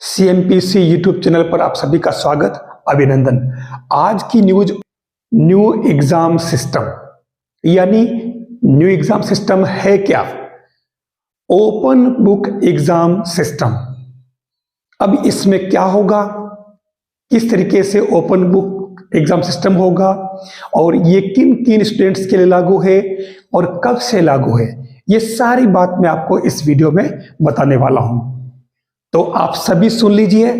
CMPC YouTube channel पर आप सभी का स्वागत, अभिनंदन। आज की न्यूज न्यू एग्जाम सिस्टम, यानी न्यू एग्जाम सिस्टम है क्या? Open book exam system. अब इसमें क्या होगा, किस तरीके से ओपन बुक एग्जाम सिस्टम होगा और ये किन किन स्टूडेंट्स के लिए लागू है और कब से लागू है, ये सारी बात मैं आपको इस वीडियो में बताने वाला हूं। तो आप सभी सुन लीजिए।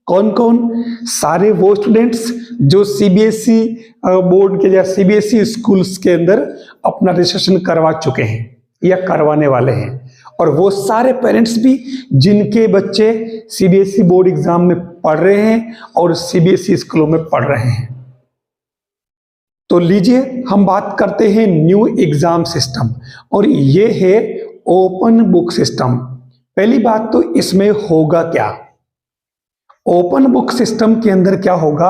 कौन कौन? सारे वो स्टूडेंट्स जो सीबीएसई बोर्ड के या सीबीएसई स्कूल्स के अंदर अपना रजिस्ट्रेशन करवा चुके हैं या करवाने वाले हैं, और वो सारे पेरेंट्स भी जिनके बच्चे सीबीएसई बोर्ड एग्जाम में पढ़ रहे हैं और सीबीएसई स्कूलों में पढ़ रहे हैं। तो लीजिए, हम बात करते हैं न्यू एग्जाम सिस्टम, और ये है ओपन बुक सिस्टम। पहली बात तो इसमें होगा क्या? ओपन बुक सिस्टम के अंदर क्या होगा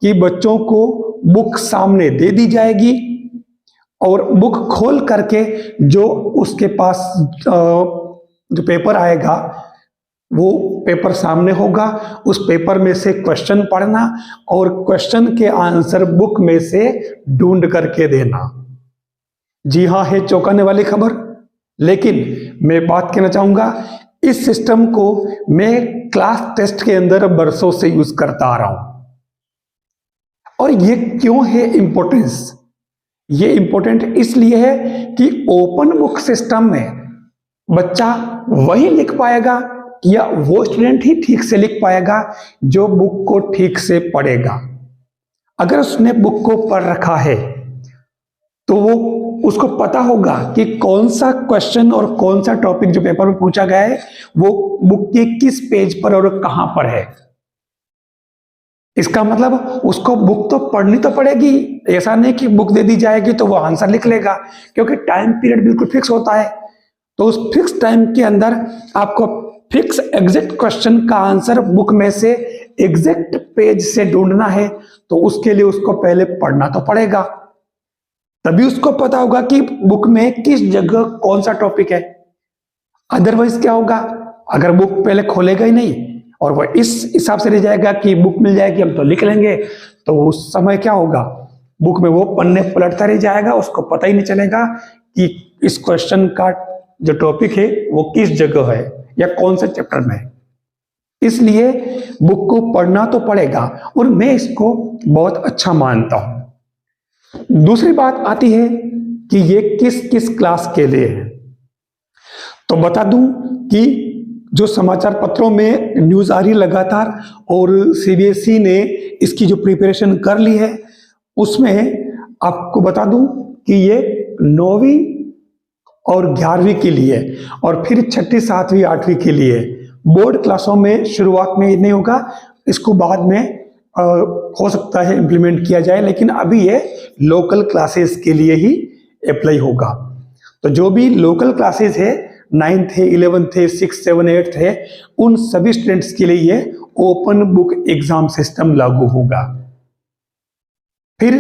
कि बच्चों को बुक सामने दे दी जाएगी और बुक खोल करके जो उसके पास जो पेपर आएगा वो पेपर सामने होगा। उस पेपर में से क्वेश्चन पढ़ना और क्वेश्चन के आंसर बुक में से ढूंढ करके देना। जी हाँ, है चौंकाने वाली खबर, लेकिन मैं बात कहना चाहूंगा, इस सिस्टम को मैं क्लास टेस्ट के अंदर बरसों से यूज करता आ रहा हूं। और ये क्यों है इंपॉर्टेंस? ये इंपॉर्टेंट इसलिए है कि ओपन बुक सिस्टम में बच्चा वही लिख पाएगा या वो स्टूडेंट ही ठीक से लिख पाएगा जो बुक को ठीक से पढ़ेगा। अगर उसने बुक को पढ़ रखा है तो वो उसको पता होगा कि कौन सा क्वेश्चन और कौन सा टॉपिक जो पेपर में पूछा गया है वो बुक के किस पेज पर और कहां पर है। इसका मतलब उसको बुक तो पढ़नी तो पड़ेगी। ऐसा नहीं कि बुक दे दी जाएगी तो वो आंसर लिख लेगा, क्योंकि टाइम पीरियड बिल्कुल फिक्स होता है। तो उस फिक्स टाइम के अंदर आपको फिक्स एग्जैक्ट क्वेश्चन का आंसर बुक में से एग्जैक्ट पेज से ढूंढना है, तो उसके लिए उसको पहले पढ़ना तो पड़ेगा। तभी उसको पता होगा कि बुक में किस जगह कौन सा टॉपिक है। अदरवाइज क्या होगा, अगर बुक पहले खोलेगा ही नहीं और वह इस हिसाब से रह जाएगा कि बुक मिल जाएगी हम तो लिख लेंगे, तो उस समय क्या होगा, बुक में वो पन्ने पलटता रह जाएगा, उसको पता ही नहीं चलेगा कि इस क्वेश्चन का जो टॉपिक है वो किस जगह है या कौन से चैप्टर में है। इसलिए बुक को पढ़ना तो पड़ेगा, और मैं इसको बहुत अच्छा मानता हूं। दूसरी बात आती है कि ये किस किस क्लास के लिए है। तो बता दूं कि जो समाचार पत्रों में न्यूज आ रही लगातार, और सीबीएसई ने इसकी जो प्रिपरेशन कर ली है, उसमें आपको बता दूं कि ये 9वीं और 11वीं के लिए, और फिर 6ठी 7वीं 8वीं के लिए बोर्ड क्लासों में शुरुआत में नहीं होगा। इसको बाद में हो सकता है इंप्लीमेंट किया जाए, लेकिन अभी ये लोकल क्लासेस के लिए ही अप्लाई होगा। तो जो भी लोकल क्लासेस है, 9th है, 11th है, 6th 7th 8th है, उन सभी स्टूडेंट्स के लिए ये ओपन बुक एग्जाम सिस्टम लागू होगा। फिर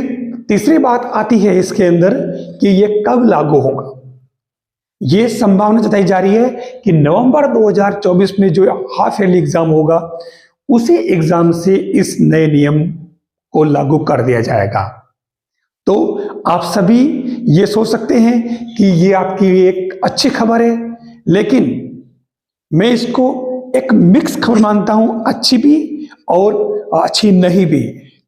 तीसरी बात आती है इसके अंदर कि ये कब लागू होगा। ये संभावना जताई जा रही है कि नवंबर 2024 में जो हाफ ईयरली एग्जाम होगा, उसी एग्जाम से इस नए नियम को लागू कर दिया जाएगा। तो आप सभी ये सोच सकते हैं कि ये आपकी एक अच्छी खबर है, लेकिन मैं इसको एक मिक्स खबर मानता हूं, अच्छी भी और अच्छी नहीं भी,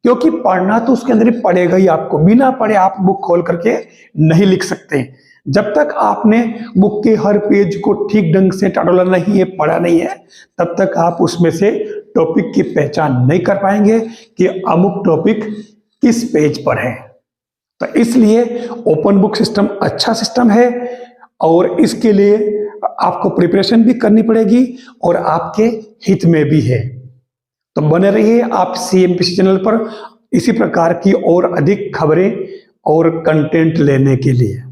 क्योंकि पढ़ना तो उसके अंदर ही पड़ेगा ही। आपको बिना पढ़े आप बुक खोल करके नहीं लिख सकते। जब तक आपने बुक के हर पेज को ठीक ढंग से टटोला नहीं है, पढ़ा नहीं है, तब तक आप उसमें से टॉपिक की पहचान नहीं कर पाएंगे कि अमुक टॉपिक किस पेज पर है। तो इसलिए ओपन बुक सिस्टम अच्छा सिस्टम है, और इसके लिए आपको प्रिपरेशन भी करनी पड़ेगी और आपके हित में भी है। तो बने रहिए आप CMPC चैनल पर इसी प्रकार की और अधिक खबरें और कंटेंट लेने के लिए।